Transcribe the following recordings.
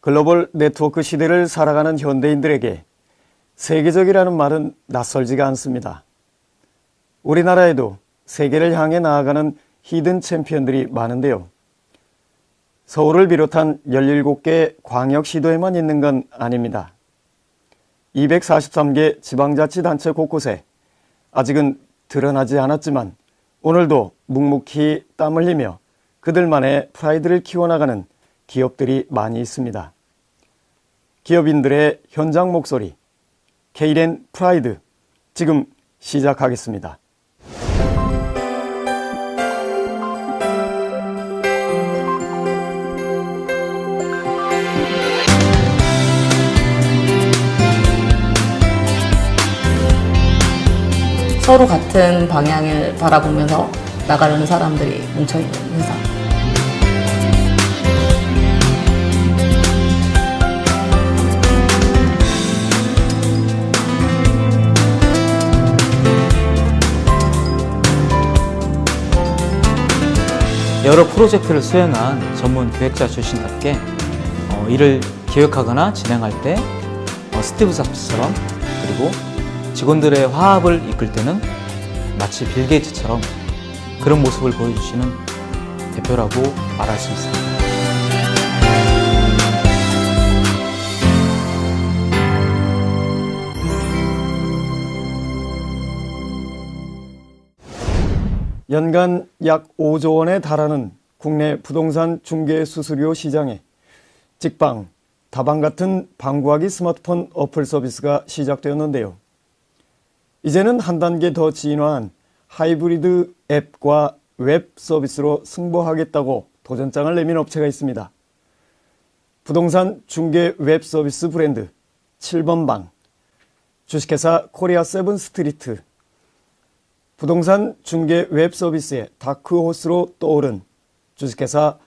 글로벌 네트워크 시대를 살아가는 현대인들에게 세계적이라는 말은 낯설지가 않습니다. 우리나라에도 세계를 향해 나아가는 히든 챔피언들이 많은데요. 서울을 비롯한 17개 광역시도에만 있는 건 아닙니다. 243개 지방자치단체 곳곳에 아직은 드러나지 않았지만 오늘도 묵묵히 땀 흘리며 그들만의 프라이드를 키워나가는 기업들이 많이 있습니다. 기업인들의 현장 목소리, K-랜 프라이드, 지금 시작하겠습니다. 서로 같은 방향을 바라보면서 나가려는 사람들이 뭉쳐있는 회사. 여러 프로젝트를 수행한 전문 기획자 출신답게 일을 기획하거나 진행할 때 스티브 잡스처럼, 그리고 직원들의 화합을 이끌 때는 마치 빌 게이츠처럼 그런 모습을 보여주시는 대표라고 말할 수 있습니다. 연간 약 5조 원에 달하는 국내 부동산 중개 수수료 시장에 직방, 다방 같은 방구하기 스마트폰 어플 서비스가 시작되었는데요. 이제는 한 단계 더 진화한 하이브리드 앱과 웹 서비스로 승부하겠다고 도전장을 내민 업체가 있습니다. 부동산 중개 웹 서비스 브랜드 7번 방, 주식회사 코리아 세븐 스트리트, 부동산 중개 웹 서비스의 다크호스로 떠오른 주식회사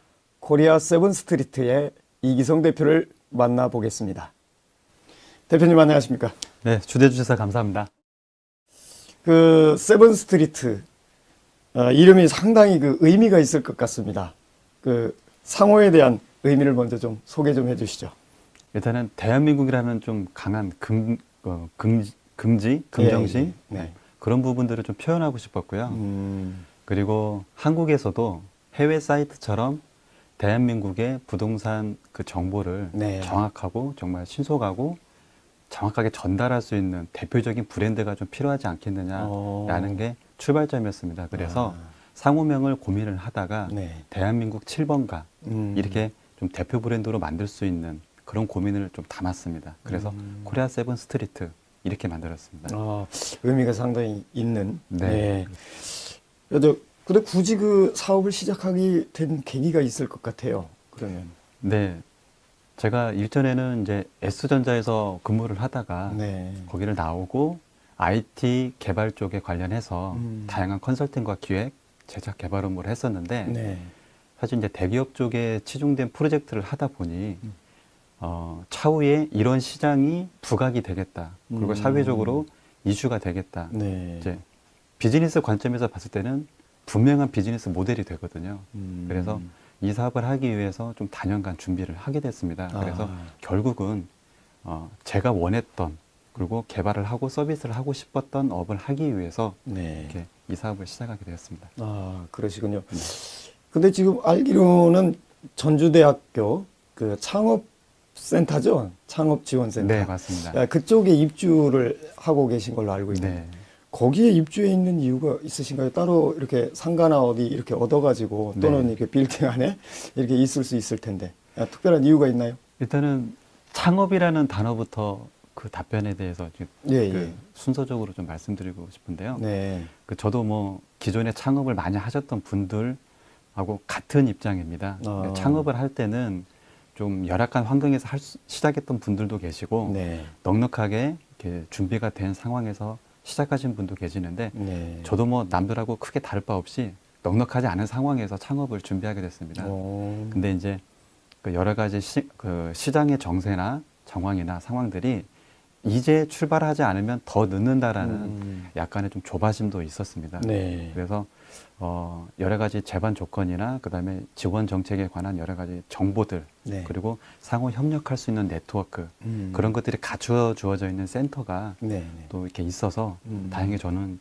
코리아 세븐 스트리트의 이기성 대표를 만나보겠습니다. 대표님 안녕하십니까? 네, 초대해 주셔서 감사합니다. 세븐 스트리트 이름이 상당히 의미가 있을 것 같습니다. 상호에 대한 의미를 먼저 좀 소개 좀 해주시죠. 일단은 대한민국이라는 좀 강한 긍정심, 네. 그런 부분들을 좀 표현하고 싶었고요. 그리고 한국에서도 해외 사이트처럼 대한민국의 부동산 그 정보를 네. 정확하고 정말 신속하고 정확하게 전달할 수 있는 대표적인 브랜드가 좀 필요하지 않겠느냐라는 게 출발점이었습니다. 그래서 상호명을 고민을 하다가 네. 대한민국 7번가 이렇게 좀 대표 브랜드로 만들 수 있는 그런 고민을 좀 담았습니다. 그래서 코리아 세븐 스트리트 이렇게 만들었습니다. 의미가 상당히 있는. 네. 근데 굳이 사업을 시작하게 된 계기가 있을 것 같아요. 그러면. 네. 제가 일전에는 이제 S전자에서 근무를 하다가 네. 거기를 나오고 IT 개발 쪽에 관련해서 다양한 컨설팅과 기획, 제작 개발 업무를 했었는데 네. 사실 이제 대기업 쪽에 치중된 프로젝트를 하다 보니 차후에 이런 시장이 부각이 되겠다. 그리고 사회적으로 이슈가 되겠다. 네. 이제 비즈니스 관점에서 봤을 때는 분명한 비즈니스 모델이 되거든요. 그래서 이 사업을 하기 위해서 좀 다년간 준비를 하게 됐습니다. 그래서 결국은 제가 원했던, 그리고 개발을 하고 서비스를 하고 싶었던 업을 하기 위해서 네. 이렇게 이 사업을 시작하게 되었습니다. 그러시군요. 근데 지금 알기로는 전주대학교 창업센터죠? 창업지원센터. 네, 맞습니다. 그쪽에 입주를 하고 계신 걸로 알고 있는데 네. 거기에 입주해 있는 이유가 있으신가요? 따로 이렇게 상가나 어디 이렇게 얻어가지고 또는 네. 이렇게 빌딩 안에 이렇게 있을 수 있을 텐데 특별한 이유가 있나요? 일단은 창업이라는 단어부터 그 답변에 대해서 예. 순서적으로 좀 말씀드리고 싶은데요. 네. 저도 뭐 기존에 창업을 많이 하셨던 분들하고 같은 입장입니다. 창업을 할 때는 좀 열악한 환경에서 시작했던 분들도 계시고 네. 넉넉하게 이렇게 준비가 된 상황에서 시작하신 분도 계시는데 네. 저도 뭐 남들하고 크게 다를 바 없이 넉넉하지 않은 상황에서 창업을 준비하게 됐습니다. 근데 이제 여러 가지 시장의 정세나 정황이나 상황들이 이제 출발하지 않으면 더 늦는다라는 약간의 좀 조바심도 있었습니다. 네. 그래서 여러 가지 제반 조건이나 그다음에 직원 정책에 관한 여러 가지 정보들 네. 그리고 상호 협력할 수 있는 네트워크 그런 것들이 갖추어 주어져 있는 센터가 네. 또 이렇게 있어서 다행히 저는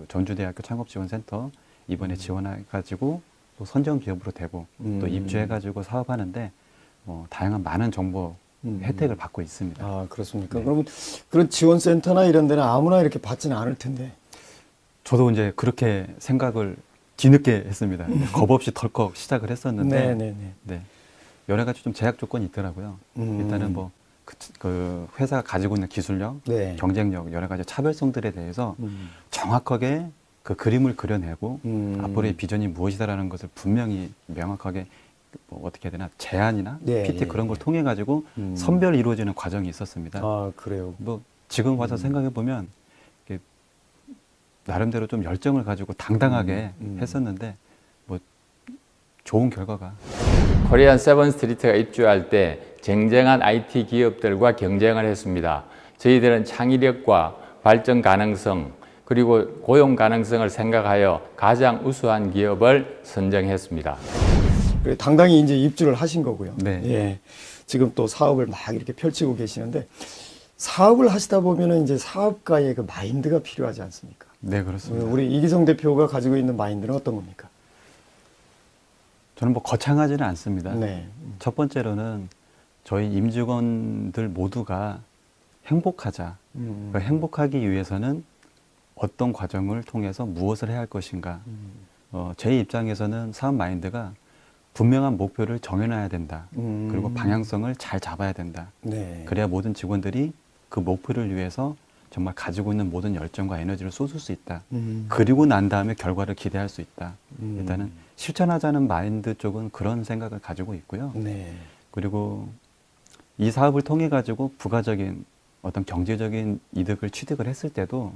전주대학교 창업지원센터 이번에 지원해가지고 또 선정 기업으로 되고 또 입주해가지고 사업하는데 다양한 많은 정보 혜택을 받고 있습니다. 아, 그렇습니까? 네. 그러면 그런 지원센터나 이런 데는 아무나 이렇게 받지는 않을 텐데. 저도 이제 그렇게 생각을 뒤늦게 했습니다. 겁 없이 덜컥 시작을 했었는데 네네네. 네. 여러 가지 좀 제약 조건이 있더라고요. 일단은 뭐 그 회사가 가지고 있는 기술력, 네. 경쟁력, 여러 가지 차별성들에 대해서 정확하게 그 그림을 그려내고 앞으로의 비전이 무엇이다라는 것을 분명히 명확하게 뭐 어떻게 해야 되나 제안이나 네, PT 예, 그런 걸 예. 통해 가지고 선별 이루어지는 과정이 있었습니다. 아, 그래요. 뭐 지금 와서 생각해 보면 나름대로 좀 열정을 가지고 당당하게 했었는데 뭐 좋은 결과가 코리안 세븐스트리트가 입주할 때 쟁쟁한 IT 기업들과 경쟁을 했습니다. 저희들은 창의력과 발전 가능성 그리고 고용 가능성을 생각하여 가장 우수한 기업을 선정했습니다. 그래, 당당히 이제 입주를 하신 거고요. 네. 예. 지금 또 사업을 막 이렇게 펼치고 계시는데 사업을 하시다 보면은 이제 사업가의 그 마인드가 필요하지 않습니까? 네 그렇습니다. 우리 이기성 대표가 가지고 있는 마인드는 어떤 겁니까? 저는 뭐 거창하지는 않습니다. 네. 첫 번째로는 저희 임직원들 모두가 행복하자. 그 행복하기 위해서는 어떤 과정을 통해서 무엇을 해야 할 것인가. 제 입장에서는 사업 마인드가 분명한 목표를 정해놔야 된다. 그리고 방향성을 잘 잡아야 된다. 네. 그래야 모든 직원들이 그 목표를 위해서 정말 가지고 있는 모든 열정과 에너지를 쏟을 수 있다. 그리고 난 다음에 결과를 기대할 수 있다. 일단은 실천하자는 마인드 쪽은 그런 생각을 가지고 있고요. 네. 그리고 이 사업을 통해 가지고 부가적인 어떤 경제적인 이득을 취득을 했을 때도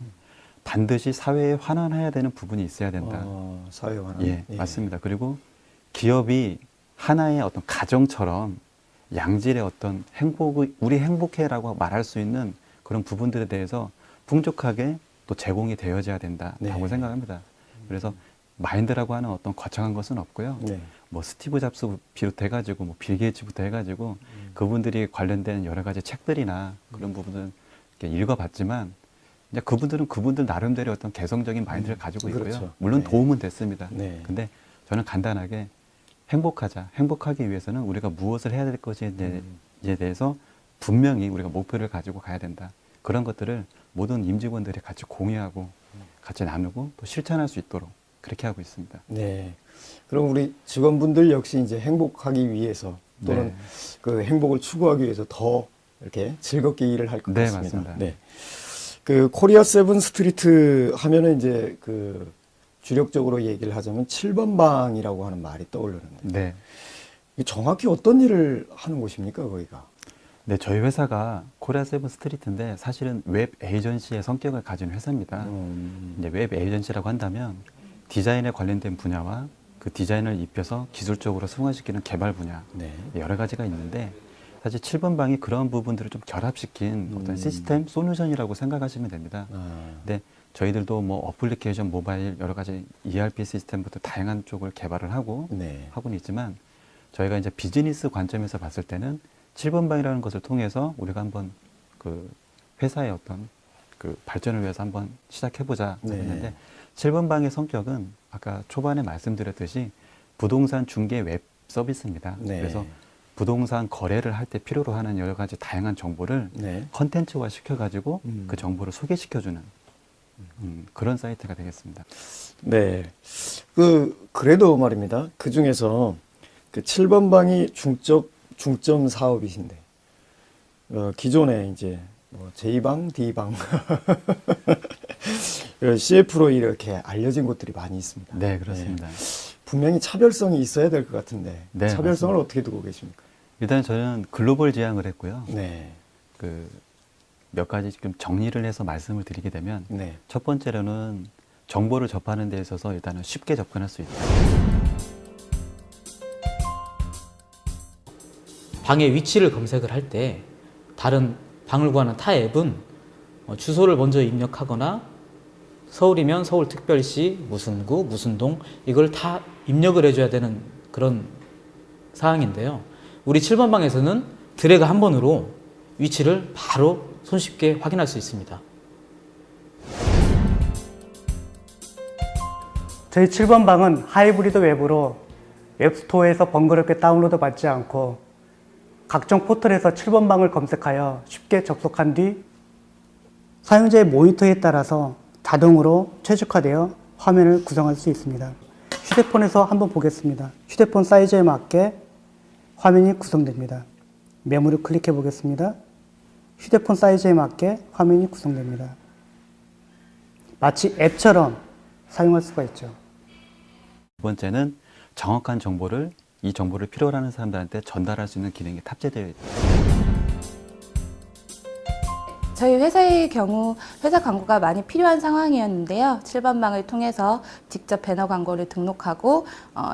반드시 사회에 환원해야 되는 부분이 있어야 된다. 사회 환원. 예, 맞습니다. 그리고 기업이 하나의 어떤 가정처럼 양질의 어떤 우리 행복해라고 말할 수 있는 그런 부분들에 대해서 풍족하게 또 제공이 되어져야 된다라고 네. 생각합니다. 그래서 마인드라고 하는 어떤 거창한 것은 없고요. 네. 뭐 스티브 잡스 비롯해가지고 뭐 빌 게이츠부터 해가지고 그분들이 관련된 여러 가지 책들이나 그런 부분을 이렇게 읽어봤지만 이제 그분들은 그분들 나름대로 어떤 개성적인 마인드를 가지고 있고요. 그렇죠. 물론 네. 도움은 됐습니다. 네. 근데 저는 간단하게 행복하기 위해서는 우리가 무엇을 해야 될 것인지에 대해서 분명히 우리가 목표를 가지고 가야 된다. 그런 것들을 모든 임직원들이 같이 공유하고 같이 나누고 또 실천할 수 있도록 그렇게 하고 있습니다. 네. 그럼 우리 직원분들 역시 이제 행복하기 위해서 또는 네. 그 행복을 추구하기 위해서 더 이렇게 즐겁게 일을 할 것 네, 같습니다. 맞습니다. 네. 그 코리아 세븐 스트리트 하면은 이제 그 주력적으로 얘기를 하자면 7번 방이라고 하는 말이 떠오르는데 네. 이게 정확히 어떤 일을 하는 곳입니까, 거기가? 네, 저희 회사가 코리아 세븐 스트리트인데 사실은 웹 에이전시의 성격을 가진 회사입니다. 이제 웹 에이전시라고 한다면 디자인에 관련된 분야와 그 디자인을 입혀서 기술적으로 승화시키는 개발 분야 네. 여러 가지가 있는데 사실 7번 방이 그런 부분들을 좀 결합시킨 어떤 시스템 솔루션이라고 생각하시면 됩니다. 근데 저희들도 뭐 어플리케이션, 모바일 여러 가지 ERP 시스템부터 다양한 쪽을 개발을 하고 네. 하고는 있지만 저희가 이제 비즈니스 관점에서 봤을 때는 7번 방이라는 것을 통해서 우리가 한번 그 회사의 어떤 그 발전을 위해서 한번 시작해보자 네. 했는데 7번 방의 성격은 아까 초반에 말씀드렸듯이 부동산 중개 웹 서비스입니다. 네. 그래서 부동산 거래를 할 때 필요로 하는 여러 가지 다양한 정보를 네. 컨텐츠화 시켜가지고 그 정보를 소개시켜주는 그런 사이트가 되겠습니다. 네. 그래도 말입니다. 그 중에서 그 7번 방이 중점 사업이신데, 기존에 이제 뭐 J방, D방, CF로 이렇게 알려진 곳들이 많이 있습니다. 네, 그렇습니다. 분명히 차별성이 있어야 될 것 같은데, 네, 차별성을 맞습니다. 어떻게 두고 계십니까? 일단 저는 글로벌 지향을 했고요. 네. 그 몇 가지 지금 정리를 해서 말씀을 드리게 되면 네. 첫 번째로는 정보를 접하는 데 있어서 일단은 쉽게 접근할 수 있다. 방의 위치를 검색을 할 때 다른 방을 구하는 타 앱은 주소를 먼저 입력하거나 서울이면 서울특별시 무슨 구 무슨 동 이걸 다 입력을 해줘야 되는 그런 사항인데요. 우리 7번 방에서는 드래그 한 번으로 위치를 바로 손쉽게 확인할 수 있습니다. 저희 7번 방은 하이브리드 웹으로 웹스토어에서 번거롭게 다운로드 받지 않고 각종 포털에서 7번 방을 검색하여 쉽게 접속한 뒤 사용자의 모니터에 따라서 자동으로 최적화되어 화면을 구성할 수 있습니다. 휴대폰에서 한번 보겠습니다. 휴대폰 사이즈에 맞게 화면이 구성됩니다. 메모를 클릭해 보겠습니다. 휴대폰 사이즈에 맞게 화면이 구성됩니다. 마치 앱처럼 사용할 수가 있죠. 두 번째는 정확한 정보를 이 정보를 필요로 하는 사람들한테 전달할 수 있는 기능이 탑재되어 있습니다. 저희 회사의 경우 회사 광고가 많이 필요한 상황이었는데요. 7번 방을 통해서 직접 배너 광고를 등록하고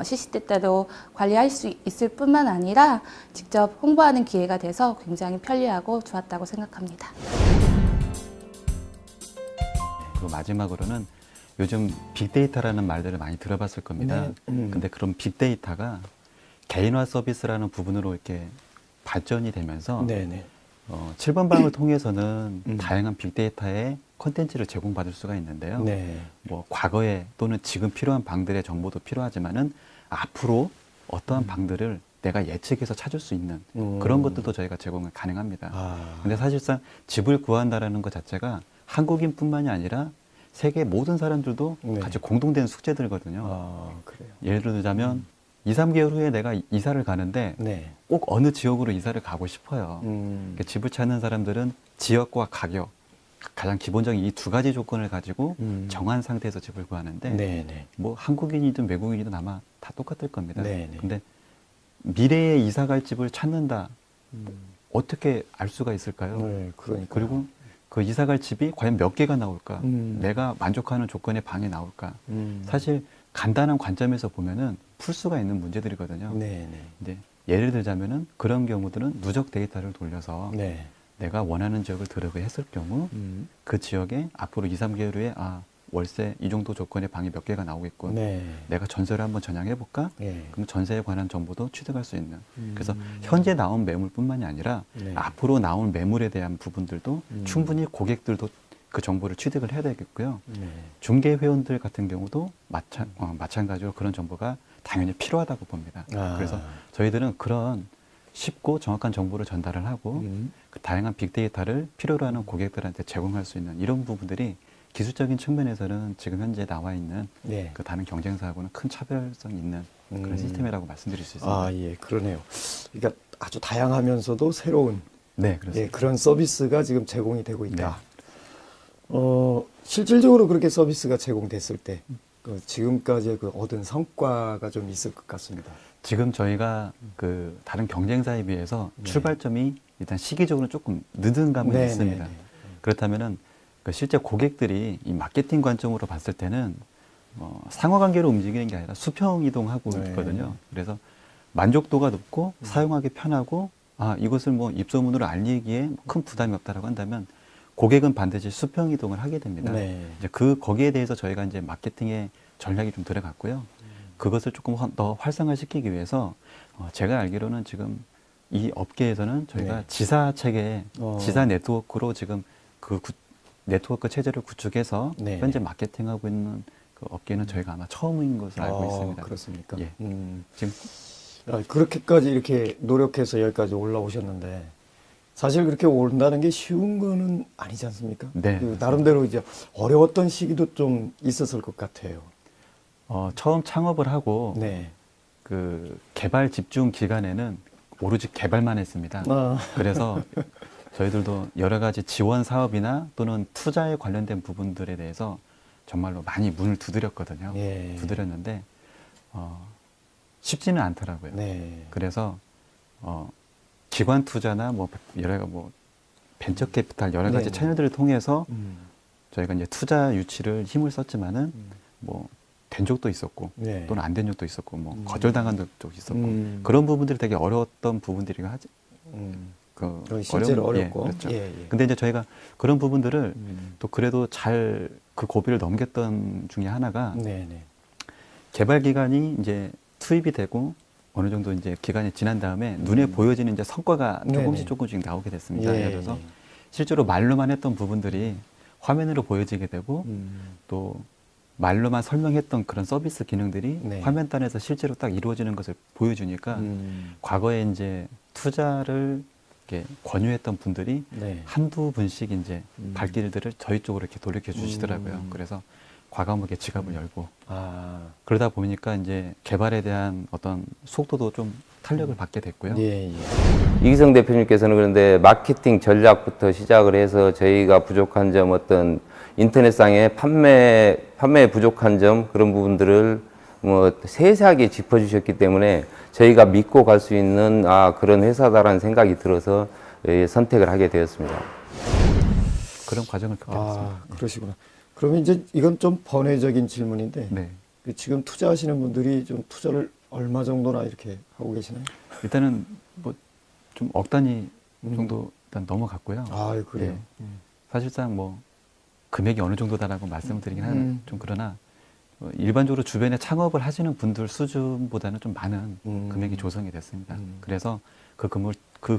시시때때로 관리할 수 있을 뿐만 아니라 직접 홍보하는 기회가 돼서 굉장히 편리하고 좋았다고 생각합니다. 그리고 마지막으로는 요즘 빅데이터라는 말들을 많이 들어봤을 겁니다. 네. 근데 그런 빅데이터가 개인화 서비스라는 부분으로 이렇게 발전이 되면서 네네. 7번 방을 통해서는 다양한 빅데이터의 콘텐츠를 제공받을 수가 있는데요. 네. 뭐 과거에 또는 지금 필요한 방들의 정보도 필요하지만은 앞으로 어떠한 방들을 내가 예측해서 찾을 수 있는 그런 것들도 저희가 제공이 가능합니다. 근데 사실상 집을 구한다라는 것 자체가 한국인뿐만이 아니라 세계 모든 사람들도 네. 같이 공동된 숙제들거든요. 그래요. 예를 들자면 2, 3개월 후에 내가 이사를 가는데 네. 꼭 어느 지역으로 이사를 가고 싶어요. 음. 집을 찾는 사람들은 지역과 가격, 가장 기본적인 이 두 가지 조건을 가지고 정한 상태에서 집을 구하는데 네네. 뭐 한국인이든 외국인이든 아마 다 똑같을 겁니다. 네네. 근데 미래에 이사 갈 집을 찾는다. 어떻게 알 수가 있을까요? 네, 그러니까. 그리고 그 이사 갈 집이 과연 몇 개가 나올까? 음. 내가 만족하는 조건의 방이 나올까? 음. 사실 간단한 관점에서 보면은 풀 수가 있는 문제들이거든요. 네네. 근데 예를 들자면은 그런 경우들은 누적 데이터를 돌려서 네. 내가 원하는 지역을 들어가 했을 경우 그 지역에 앞으로 2, 3개월 후에 월세 이 정도 조건의 방이 몇 개가 나오겠군. 네. 내가 전세를 한번 전향해 볼까? 네. 그럼 전세에 관한 정보도 취득할 수 있는. 그래서 현재 나온 매물뿐만이 아니라 네. 앞으로 나올 매물에 대한 부분들도 충분히 고객들도 그 정보를 취득을 해야 되겠고요. 네. 중개 회원들 같은 경우도 마찬가지로 그런 정보가 당연히 필요하다고 봅니다. 그래서 저희들은 그런 쉽고 정확한 정보를 전달을 하고 그 다양한 빅데이터를 필요로 하는 고객들한테 제공할 수 있는 이런 부분들이 기술적인 측면에서는 지금 현재 나와 있는 네. 그 다른 경쟁사하고는 큰 차별성이 있는 그런 시스템이라고 말씀드릴 수 있습니다. 예, 그러네요. 그러니까 아주 다양하면서도 새로운 네, 그렇습니다. 예, 그런 서비스가 지금 제공이 되고 있다. 실질적으로 그렇게 서비스가 제공됐을 때 지금까지 그 얻은 성과가 좀 있을 것 같습니다. 지금 저희가 그 다른 경쟁사에 비해서 출발점이 일단 시기적으로 조금 늦은 감은 네, 있습니다. 네, 네. 그렇다면은 그 실제 고객들이 이 마케팅 관점으로 봤을 때는 상호관계로 움직이는 게 아니라 수평 이동하고 네. 있거든요. 그래서 만족도가 높고 사용하기 편하고 이것을 뭐 입소문으로 알리기에 큰 부담이 없다라고 한다면 고객은 반드시 수평 이동을 하게 됩니다. 네. 이제 거기에 대해서 저희가 이제 마케팅의 전략이 좀 들어갔고요. 그것을 조금 더 활성화시키기 위해서 제가 알기로는 지금 이 업계에서는 저희가 네. 지사 체계, 지사 네트워크로 지금 그 네트워크 체제를 구축해서 네. 현재 마케팅하고 있는 그 업계는 저희가 아마 처음인 것으로 알고 있습니다. 그렇습니까? 예. 지금 지금 그렇게까지 이렇게 노력해서 여기까지 올라오셨는데 사실 그렇게 오른다는 게 쉬운 거는 아니지 않습니까? 네, 그 나름대로 이제 어려웠던 시기도 좀 있었을 것 같아요. 처음 창업을 하고 네. 그 개발 집중 기간에는 오로지 개발만 했습니다. 그래서 저희들도 여러 가지 지원 사업이나 또는 투자에 관련된 부분들에 대해서 정말로 많이 문을 두드렸거든요. 예. 두드렸는데 쉽지는 않더라고요. 네. 그래서 기관 투자나 뭐 벤처 캐피탈 여러 가지 네. 채널들을 통해서 저희가 이제 투자 유치를 힘을 썼지만은 뭐 된 적도 있었고 네. 또는 안 된 적도 있었고 뭐 거절당한 적도 있었고 음. 그런 부분들이 되게 어려웠던 부분들이긴 실제로 어렵고. 그렇죠. 예, 예. 근데 이제 저희가 그런 부분들을 또 그래도 잘 그 고비를 넘겼던 중에 하나가 네네. 개발 기간이 이제 투입이 되고 어느 정도 이제 기간이 지난 다음에 눈에 보여지는 이제 성과가 네네. 조금씩 나오게 됐습니다. 예, 그래서 예. 실제로 말로만 했던 부분들이 화면으로 보여지게 되고 또 말로만 설명했던 그런 서비스 기능들이 네. 화면단에서 실제로 딱 이루어지는 것을 보여주니까 과거에 이제 투자를 이렇게 권유했던 분들이 네. 한두 분씩 이제 발길들을 저희 쪽으로 이렇게 돌이켜 주시더라고요. 그래서 과감하게 지갑을 열고 아, 그러다 보니까 이제 개발에 대한 어떤 속도도 좀 탄력을 받게 됐고요. 예, 예. 이기성 대표님께서는 그런데 마케팅 전략부터 시작을 해서 저희가 부족한 점 어떤 인터넷상의 판매 부족한 점 그런 부분들을 뭐 세세하게 짚어주셨기 때문에 저희가 믿고 갈 수 있는 그런 회사다라는 생각이 들어서 선택을 하게 되었습니다. 그런 과정을 겪었습니다. 아, 그러시구나. 그러면 이제 이건 좀 번외적인 질문인데 네. 그 지금 투자하시는 분들이 좀 투자를 얼마 정도나 이렇게 하고 계시나요? 일단은 뭐 좀 억 단위 정도 일단 넘어갔고요. 아, 그래요. 예. 사실상 뭐 금액이 어느 정도다라고 말씀을 드리긴 하는 좀 그러나 일반적으로 주변에 창업을 하시는 분들 수준보다는 좀 많은 금액이 조성이 됐습니다. 그래서 그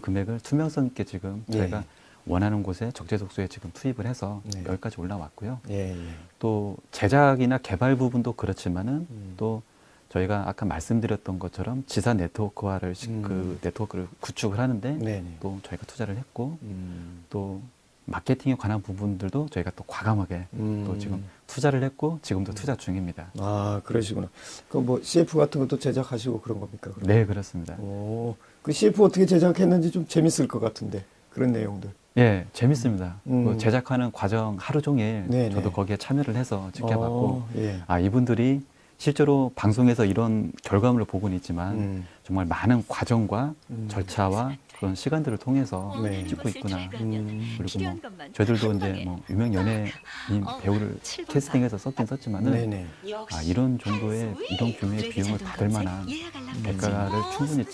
금액을 투명성 있게 지금 예. 저희가 원하는 곳에 적재적소에 지금 투입을 해서 네. 여기까지 올라왔고요. 예, 예. 또 제작이나 개발 부분도 그렇지만은 또 저희가 아까 말씀드렸던 것처럼 지사 네트워크화를 그 네트워크를 구축을 하는데 네네. 또 저희가 투자를 했고 또 마케팅에 관한 부분들도 저희가 또 과감하게 또 지금 투자를 했고 지금도 투자 중입니다. 아, 그러시구나. 그 뭐 CF 같은 것도 제작하시고 그런 겁니까? 그럼? 네, 그렇습니다. 오, 그 CF 어떻게 제작했는지 좀 재밌을 것 같은데 그런 내용들. 예, 재밌습니다. 그 제작하는 과정 하루 종일 네네. 저도 거기에 참여를 해서 지켜봤고 예. 이분들이 실제로 방송에서 이런 결과물을 보고는 있지만 정말 많은 과정과 절차와 그런 시간들을 통해서 네. 찍고 있구나. 그리고 뭐 저희들도 이제 뭐 유명 연예인 배우를 캐스팅해서 썼긴 썼지만은 네네. 이런 정도의 이런 규모의 비용을 받을 만한 대가를 충분히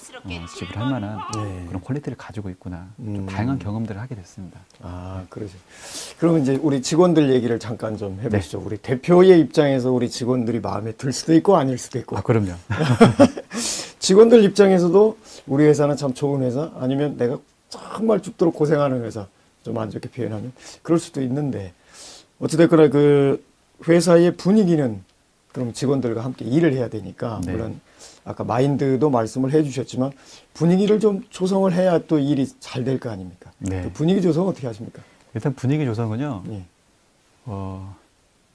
지불할 만한 네. 그런 퀄리티를 가지고 있구나. 좀 다양한 경험들을 하게 됐습니다. 아, 그러죠. 그러면 이제 우리 직원들 얘기를 잠깐 좀 해보시죠. 우리 대표의 입장에서 우리 직원들이 마음에 들 수도 있고 아닐 수도 있고. 그럼요. 직원들 입장에서도 우리 회사는 참 좋은 회사 아니면 내가 정말 죽도록 고생하는 회사 좀 안 좋게 표현하면 그럴 수도 있는데 어찌됐거나 그 회사의 분위기는 그럼 직원들과 함께 일을 해야 되니까 네. 물론 아까 마인드도 말씀을 해주셨지만 분위기를 좀 조성을 해야 또 일이 잘 될 거 아닙니까? 네. 그 분위기 조성 어떻게 하십니까? 일단 분위기 조성은요. 예.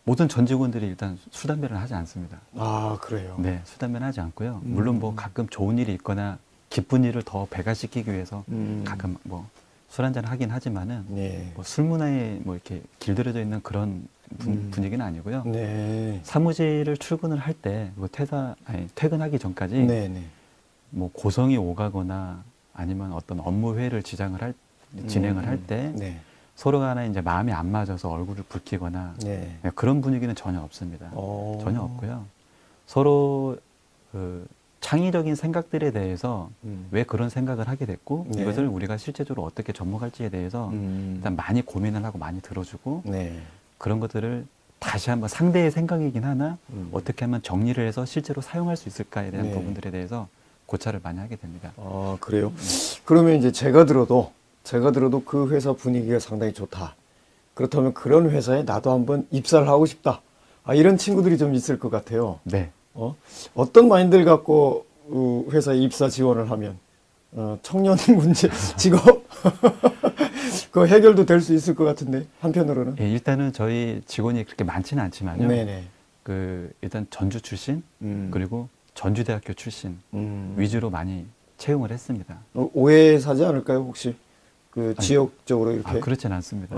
모든 전 직원들이 일단 술 담배를 하지 않습니다. 아, 그래요. 네, 술 담배는 하지 않고요. 물론 뭐 가끔 좋은 일이 있거나 기쁜 일을 더 배가시키기 위해서 가끔 뭐 술 한잔 하긴 하지만은 네. 뭐 술 문화에 뭐 이렇게 길들여져 있는 그런 분위기는 아니고요. 네. 사무실을 출근을 할 때 퇴근하기 전까지 네네. 뭐 고성이 오가거나 아니면 어떤 업무 회의를 진행을 할 때 네. 서로 간에 이제 마음이 안 맞아서 얼굴을 붉히거나 네. 그런 분위기는 전혀 없습니다. 어. 전혀 없고요. 서로 그 창의적인 생각들에 대해서 왜 그런 생각을 하게 됐고 네. 이것을 우리가 실제적으로 어떻게 접목할지에 대해서 일단 많이 고민을 하고 많이 들어주고 네. 그런 것들을 다시 한번 상대의 생각이긴 하나 어떻게 하면 정리를 해서 실제로 사용할 수 있을까에 대한 네. 부분들에 대해서 고찰을 많이 하게 됩니다. 아, 그래요? 그러면 이제 제가 들어도 그 회사 분위기가 상당히 좋다. 그렇다면 그런 회사에 나도 한번 입사를 하고 싶다. 이런 친구들이 좀 있을 것 같아요. 네. 어떤 마인드를 갖고 회사에 입사 지원을 하면 청년 문제, 직업 그 해결도 될 수 있을 것 같은데 한편으로는. 예, 일단은 저희 직원이 그렇게 많지는 않지만요. 네네. 일단 전주 출신 그리고 전주대학교 출신 위주로 많이 채용을 했습니다. 오해 사지 않을까요 혹시 그 지역적으로 이렇게? 그렇진 않습니다.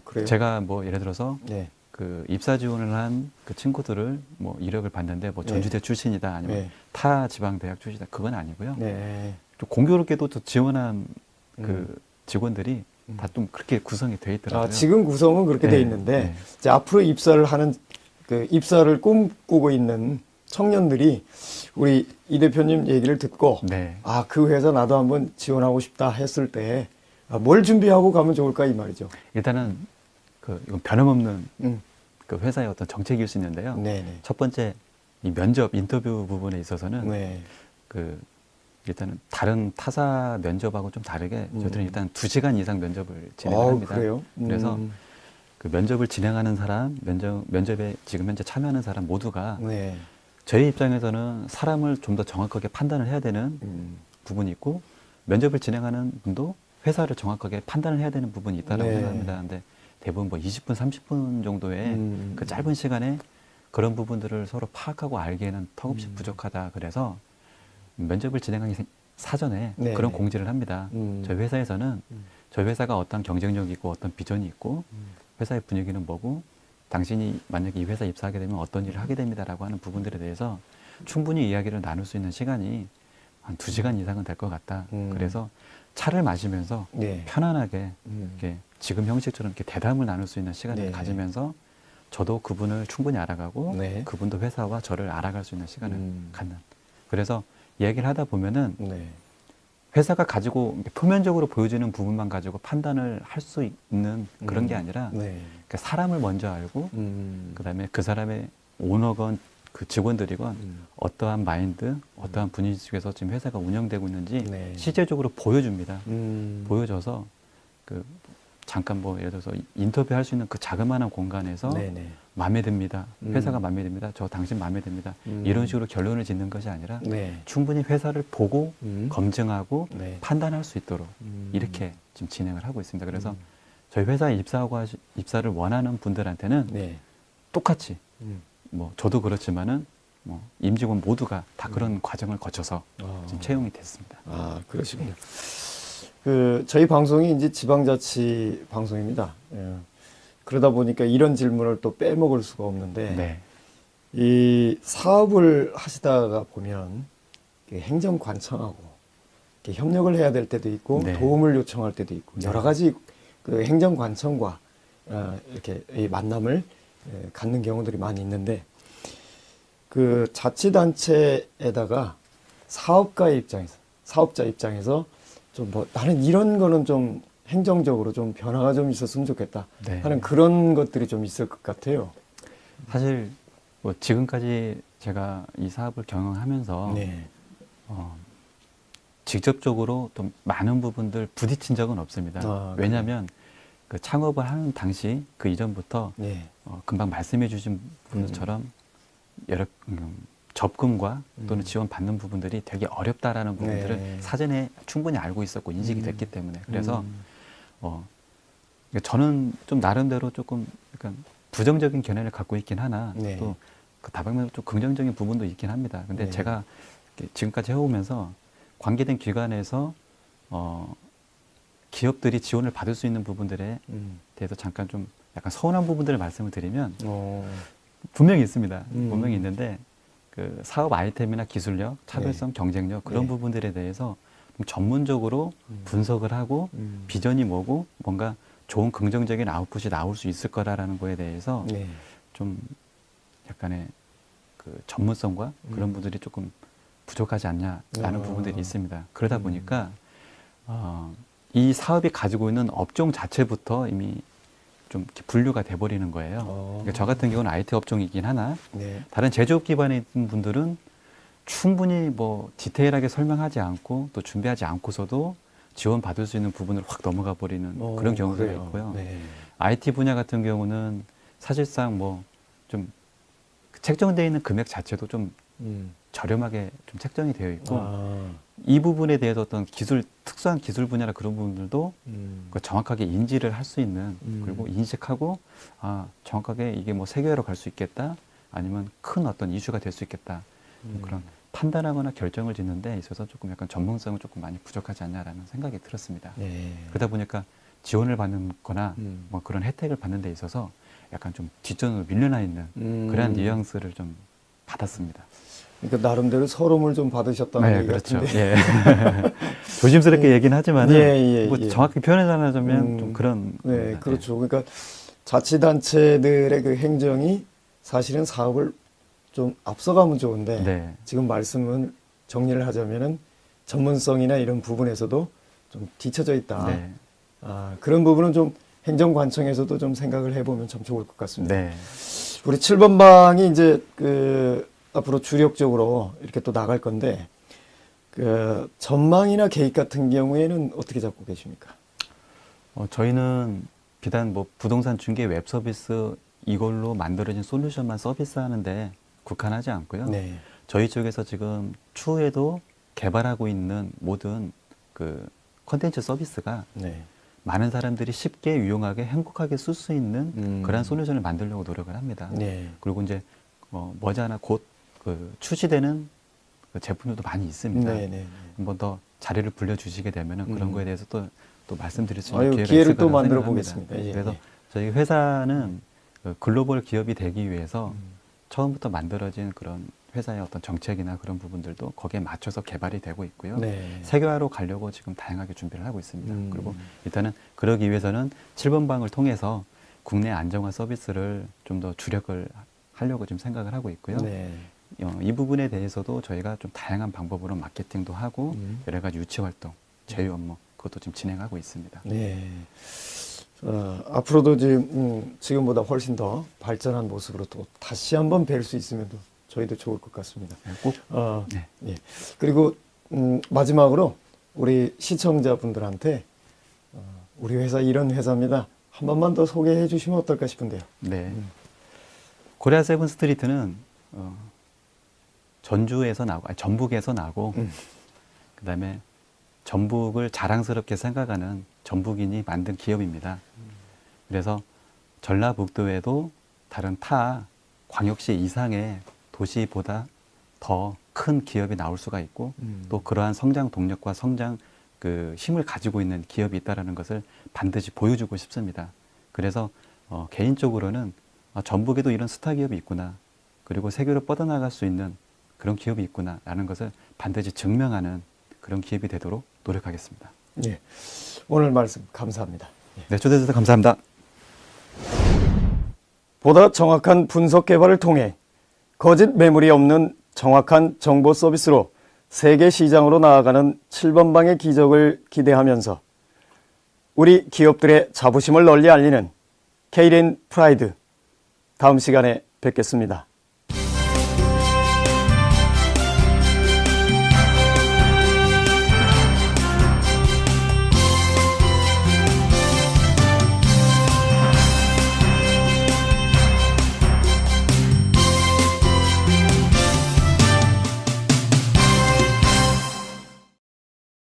그래요. 제가 뭐 예를 들어서 네. 그 입사 지원을 한 그 친구들을 뭐 이력을 봤는데 뭐 전주대 출신이다 아니면 네. 타 지방 대학 출신이다 그건 아니고요. 네. 좀 공교롭게도 또 지원한 그 직원들이 다 좀 그렇게 구성이 돼 있더라고요. 지금 구성은 그렇게 네, 돼 있는데 네. 이제 앞으로 입사를 하는 그 입사를 꿈꾸고 있는 청년들이 우리 이 대표님 얘기를 듣고 네. 그 회사 나도 한번 지원하고 싶다 했을 때 뭘 준비하고 가면 좋을까 이 말이죠. 일단은 이건 변함없는 음. 그 회사의 어떤 정책일 수 있는데요. 네네. 첫 번째 이 면접 인터뷰 부분에 있어서는 네. 일단은 다른 타사 면접하고 좀 다르게 저희들은 일단 2시간 이상 면접을 진행합니다. 그래요? 그래서 그 면접을 진행하는 사람, 면접에 지금 현재 참여하는 사람 모두가 네. 저희 입장에서는 사람을 좀 더 정확하게 판단을 해야 되는 부분이 있고 면접을 진행하는 분도 회사를 정확하게 판단을 해야 되는 부분이 있다고 네. 생각합니다. 근데 대부분 뭐 20분, 30분 정도의 그 짧은 시간에 그런 부분들을 서로 파악하고 알기에는 턱없이 부족하다. 그래서 면접을 진행하기 사전에 네. 그런 공지를 합니다. 저희 회사에서는 저희 회사가 어떤 경쟁력이 있고 어떤 비전이 있고 회사의 분위기는 뭐고 당신이 만약에 이 회사에 입사하게 되면 어떤 일을 하게 됩니다라고 하는 부분들에 대해서 충분히 이야기를 나눌 수 있는 시간이 한 2시간 이상은 될 것 같다. 그래서 차를 마시면서 네. 편안하게 이렇게 지금 형식처럼 이렇게 대담을 나눌 수 있는 시간을 네. 가지면서 저도 그분을 충분히 알아가고 네. 그분도 회사와 저를 알아갈 수 있는 시간을 갖는. 그래서 얘기를 하다 보면은 네. 회사가 가지고 이렇게 표면적으로 보여지는 부분만 가지고 판단을 할 수 있는 그런 게 아니라 네. 그러니까 사람을 먼저 알고 그다음에 그 사람의 오너건 그 직원들이건 어떠한 마인드, 어떠한 분위기 속에서 지금 회사가 운영되고 있는지 네. 실제적으로 보여줍니다. 보여줘서 그 잠깐 뭐 예를 들어서 인터뷰할 수 있는 그 자그마한 공간에서 네네. 마음에 듭니다. 회사가 마음에 듭니다. 저 당신 마음에 듭니다. 이런 식으로 결론을 짓는 것이 아니라 네. 충분히 회사를 보고 검증하고 네. 판단할 수 있도록 이렇게 지금 진행을 하고 있습니다. 그래서 저희 회사에 입사를 원하는 분들한테는 네. 똑같이 뭐 저도 그렇지만은 뭐 임직원 모두가 다 그런 과정을 거쳐서 지금 채용이 됐습니다. 아, 그러시군요. 저희 방송이 이제 지방자치 방송입니다. 예. 그러다 보니까 이런 질문을 또 빼먹을 수가 없는데, 네. 이 사업을 하시다가 보면 행정관청하고 이렇게 협력을 해야 될 때도 있고, 네. 도움을 요청할 때도 있고, 여러 가지 그 행정관청과 이렇게 이 만남을 갖는 경우들이 많이 있는데, 그 자치단체에다가 사업자 입장에서 좀 뭐 나는 이런 거는 좀 행정적으로 좀 변화가 좀 있었으면 좋겠다 네. 하는 그런 것들이 좀 있을 것 같아요. 사실 뭐 지금까지 제가 이 사업을 경영하면서 네. 직접적으로 또 많은 부분들 부딪힌 적은 없습니다. 아, 왜냐하면 그 창업을 하는 당시 그 이전부터 네. 금방 말씀해 주신 분들처럼 여러 접근과 또는 지원 받는 부분들이 되게 어렵다라는 부분들을 네. 사전에 충분히 알고 있었고 인식이 됐기 때문에 그래서 저는 좀 나름대로 조금 약간 부정적인 견해를 갖고 있긴 하나 네. 또 그 다방면으로 좀 긍정적인 부분도 있긴 합니다. 근데 네. 제가 지금까지 해오면서 관계된 기관에서 기업들이 지원을 받을 수 있는 부분들에 대해서 잠깐 좀 약간 서운한 부분들을 말씀을 드리면 분명히 있습니다. 분명히 있는데 그 사업 아이템이나 기술력, 차별성, 경쟁력 그런 네. 부분들에 대해서 좀 전문적으로 분석을 하고 비전이 뭐고 뭔가 좋은 긍정적인 아웃풋이 나올 수 있을 거라는 거에 대해서 네. 좀 약간의 그 전문성과 그런 부분들이 조금 부족하지 않냐라는 부분들이 있습니다. 그러다 보니까 이 사업이 가지고 있는 업종 자체부터 이미 좀 이렇게 분류가 돼버리는 거예요. 그러니까 저 같은 경우는 IT 업종이긴 하나 네. 다른 제조업 기반에 있는 분들은 충분히 뭐 디테일하게 설명하지 않고 또 준비하지 않고서도 지원 받을 수 있는 부분을 확 넘어가 버리는 그런 경우가 그래요. 있고요. 네. IT 분야 같은 경우는 사실상 뭐 좀 책정되어 있는 금액 자체도 좀 저렴하게 좀 책정이 되어 있고 이 부분에 대해서 어떤 특수한 기술 분야나 그런 부분들도 그 정확하게 인지를 할 수 있는 그리고 인식하고 정확하게 이게 뭐 세계화로 갈 수 있겠다 아니면 큰 어떤 이슈가 될 수 있겠다 그런 판단하거나 결정을 짓는 데 있어서 조금 약간 전문성은 조금 많이 부족하지 않냐라는 생각이 들었습니다. 네. 그러다 보니까 지원을 받는 거나 뭐 그런 혜택을 받는 데 있어서 약간 좀 뒷전으로 밀려나 있는 그런 뉘앙스를 좀 받았습니다. 그러니까 나름대로 서름을 좀 받으셨다는 네, 얘기 그렇죠. 같은데. 예. 조심스럽게 얘기는 하지만 예. 정확히 표현하자면 좀 그런 네, 겁니다. 그렇죠. 그러니까 자치단체들의 그 행정이 사실은 사업을 좀 앞서가면 좋은데 네. 지금 말씀을 정리를 하자면은 전문성이나 이런 부분에서도 좀 뒤쳐져 있다. 네. 그런 부분은 좀 행정관청에서도 좀 생각을 해보면 참 좋을 것 같습니다. 네. 우리 7번 방이 이제 앞으로 주력적으로 이렇게 또 나갈 건데 전망이나 계획 같은 경우에는 어떻게 잡고 계십니까? 저희는 비단 뭐 부동산 중개 웹 서비스 이걸로 만들어진 솔루션만 서비스하는데 국한하지 않고요. 네. 저희 쪽에서 지금 추후에도 개발하고 있는 모든 그 컨텐츠 서비스가 네. 많은 사람들이 쉽게 유용하게 행복하게 쓸 수 있는 그런 솔루션을 만들려고 노력을 합니다. 네. 그리고 이제 머지않아 곧 출시되는 그 제품들도 많이 있습니다. 네, 네. 한번 더 자리를 불려주시게 되면은 그런 거에 대해서 또 말씀드릴 수 있는 아유, 기회가 기회를 있을 또 거라고 만들어 생각합니다. 보겠습니다. 예, 그래서 예. 저희 회사는 그 글로벌 기업이 되기 위해서 처음부터 만들어진 그런 회사의 어떤 정책이나 그런 부분들도 거기에 맞춰서 개발이 되고 있고요. 네. 세계화로 가려고 지금 다양하게 준비를 하고 있습니다. 그리고 일단은 그러기 위해서는 7번 방을 통해서 국내 안정화 서비스를 좀 더 주력을 하려고 지금 생각을 하고 있고요. 네. 이 부분에 대해서도 저희가 좀 다양한 방법으로 마케팅도 하고 여러 가지 유치 활동, 제휴 업무 그것도 지금 진행하고 있습니다. 네. 앞으로도 지금보다 훨씬 더 발전한 모습으로 또 다시 한번 뵐 수 있으면 또 저희도 좋을 것 같습니다. 꼭 네. 예. 그리고 마지막으로 우리 시청자분들한테 우리 회사 이런 회사입니다. 한 번만 더 소개해 주시면 어떨까 싶은데요. 네. 코리아 세븐 스트리트는 전주에서 나고, 아니, 전북에서 나고, 그다음에 전북을 자랑스럽게 생각하는 전북인이 만든 기업입니다. 그래서 전라북도에도 다른 타 광역시 이상의 도시보다 더 큰 기업이 나올 수가 있고, 또 그러한 성장 동력과 성장 그 힘을 가지고 있는 기업이 있다는 것을 반드시 보여주고 싶습니다. 그래서 개인적으로는 전북에도 이런 스타 기업이 있구나, 그리고 세계로 뻗어나갈 수 있는 그런 기업이 있구나라는 것을 반드시 증명하는 그런 기업이 되도록 노력하겠습니다. 예. 오늘 말씀 감사합니다. 네, 초대해 주셔서 감사합니다. 보다 정확한 분석 개발을 통해 거짓 매물이 없는 정확한 정보 서비스로 세계 시장으로 나아가는 7번 방의 기적을 기대하면서 우리 기업들의 자부심을 널리 알리는 K린 프라이드 다음 시간에 뵙겠습니다.